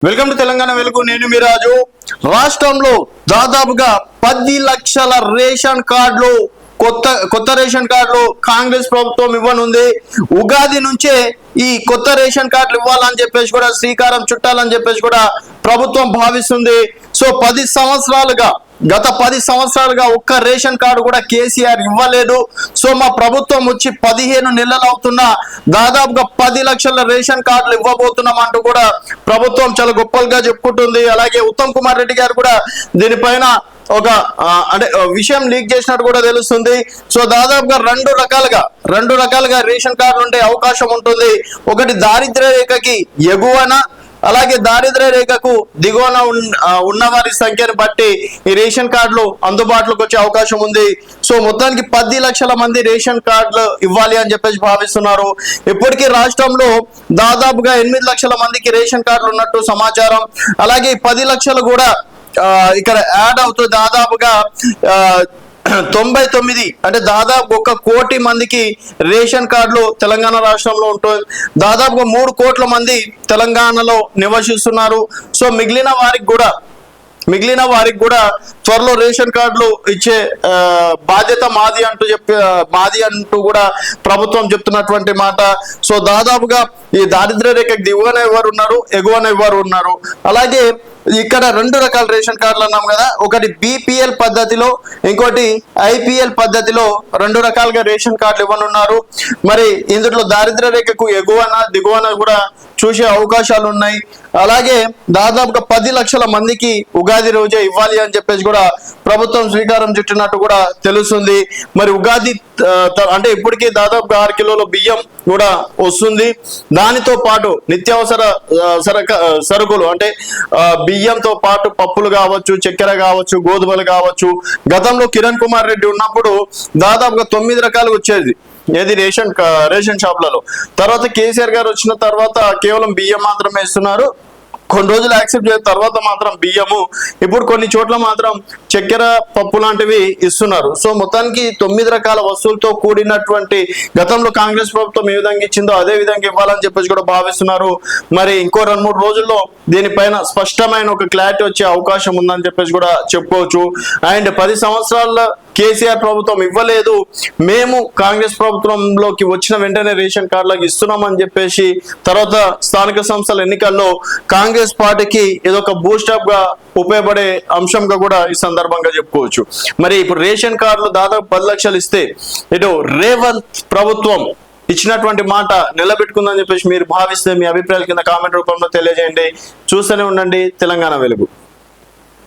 Welcome to Telangana వెలుగు. నేను మీ రాజు. రాష్ట్రంలో దాదాపుగా 10 లక్షల రేషన్ కార్డులు కొత్త రేషన్ కార్డులు కాంగ్రెస్ ప్రభుత్వం ఇవ్వనుంది. ఉగాది నుంచే ఈ కొత్త రేషన్ కార్డులు ఇవ్వాలని చెప్పేసి కూడా శ్రీకారం చుట్టాలని చెప్పేసి కూడా ప్రభుత్వం భావిస్తుంది. సో గత 10 సంవత్సరాలుగా ఒక్క రేషన్ కార్డు కూడా కేసీఆర్ ఇవ్వలేదు. సో మా ప్రభుత్వం వచ్చి 15 నెలలు అవుతున్నా దాదాపుగా 10 లక్షల రేషన్ కార్డులు ఇవ్వబోతున్నాం అంటూ కూడా ప్రభుత్వం చాలా గొప్పలుగా చెప్పుకుంటుంది. అలాగే ఉత్తమ్ కుమార్ రెడ్డి గారు కూడా దీనిపైన ఒక విషయం లీక్ చేసినట్టు కూడా తెలుస్తుంది. సో దాదాపుగా రెండు రకాలుగా రేషన్ కార్డులు ఉండే అవకాశం ఉంటుంది. ఒకటి దారిద్ర్య రేఖకి ఎగువన, అలాగే దారిద్ర్య రేఖకు దిగువన ఉన్న వారి సంఖ్యను బట్టి ఈ రేషన్ కార్డులు అందుబాటులోకి వచ్చే అవకాశం ఉంది. సో మొత్తానికి 10 లక్షల మంది రేషన్ కార్డులు ఇవ్వాలి అని చెప్పేసి భావిస్తున్నారు. ఇప్పటికీ రాష్ట్రంలో దాదాపుగా 8 లక్షల మందికి రేషన్ కార్డులు ఉన్నట్టు సమాచారం. అలాగే 10 లక్షలు కూడా ఇక్కడ యాడ్ అవుతుంది. దాదాపుగా 99 అంటే దాదాపు 1 కోటి మందికి రేషన్ కార్డులు తెలంగాణ రాష్ట్రంలో ఉంటుంది. దాదాపుగా 3 కోట్ల మంది తెలంగాణలో నివసిస్తున్నారు. సో మిగిలిన వారికి కూడా త్వరలో రేషన్ కార్డులు ఇచ్చే బాధ్యత మాది అంటూ కూడా ప్రభుత్వం చెప్తున్నటువంటి మాట. సో దాదాపుగా ఈ దారిద్ర్య రేఖకు దిగువన ఎవరు ఉన్నారు, ఎగువన ఎవరు ఉన్నారు. అలాగే ఇక్కడ 2 రకాల రేషన్ కార్డులు అన్నాం కదా. ఒకటి BPL పద్ధతిలో, ఇంకోటి IPL పద్ధతిలో 2 రకాలుగా రేషన్ కార్డులు ఇవ్వనున్నారు. మరి ఇందులో దారిద్ర్య రేఖకు ఎగువన దిగువన కూడా చూసే అవకాశాలు ఉన్నాయి. అలాగే దాదాపుగా 10 లక్షల మందికి ఉగాది రోజే ఇవ్వాలి అని చెప్పేసి కూడా ప్రభుత్వం శ్రీకారం చుట్టినట్టు కూడా తెలుస్తుంది. మరి ఉగాది అంటే ఇప్పటికీ దాదాపుగా 6 కిలోల బియ్యం కూడా వస్తుంది. దానితో పాటు నిత్యావసర సరుకులు అంటే బియ్యంతో పాటు పప్పులు కావచ్చు, చక్కెర కావచ్చు, గోధుమలు కావచ్చు. గతంలో కిరణ్ కుమార్ రెడ్డి ఉన్నప్పుడు దాదాపుగా 9 రకాలు వచ్చేది ఏది రేషన్ షాపులలో. తర్వాత కేసీఆర్ గారు వచ్చిన తర్వాత కేవలం బియ్యం మాత్రమే ఇస్తున్నారు. కొన్ని రోజులు యాక్సెప్ట్ చేసిన తర్వాత మాత్రం బియ్యము, ఇప్పుడు కొన్ని చోట్ల మాత్రం చక్కెర, పప్పు లాంటివి ఇస్తున్నారు. సో మొత్తానికి 9 రకాల వస్తువులతో కూడినటువంటి గతంలో కాంగ్రెస్ ప్రభుత్వం ఏ విధంగా ఇచ్చిందో అదే విధంగా ఇవ్వాలని చెప్పేసి కూడా భావిస్తున్నారు. మరి ఇంకో 2-3 రోజుల్లో దీనిపైన స్పష్టమైన ఒక క్లారిటీ వచ్చే అవకాశం ఉందని చెప్పేసి కూడా చెప్పుకోవచ్చు. అండ్ 10 సంవత్సరాల కేసీఆర్ ప్రభుత్వం ఇవ్వలేదు, మేము కాంగ్రెస్ ప్రభుత్వంలోకి వచ్చిన వెంటనే రేషన్ కార్డులకు ఇస్తున్నామని చెప్పేసి తర్వాత స్థానిక సంస్థల ఎన్నికల్లో కాంగ్రెస్ పార్టీకి ఇదొక బూస్టప్ గా ఉపయోగపడే అంశంగా కూడా ఈ సందర్భంగా చెప్పుకోవచ్చు. మరి ఇప్పుడు రేషన్ కార్డులు దాదాపు 10 లక్షలు ఇస్తే ఇటు రేవంత్ ప్రభుత్వం ఇచ్చినటువంటి మాట నిలబెట్టుకుందని చెప్పేసి మీరు భావిస్తే మీ అభిప్రాయాల కింద కామెంట్ రూపంలో తెలియజేయండి. చూస్తూనే ఉండండి తెలంగాణ వెలుగు.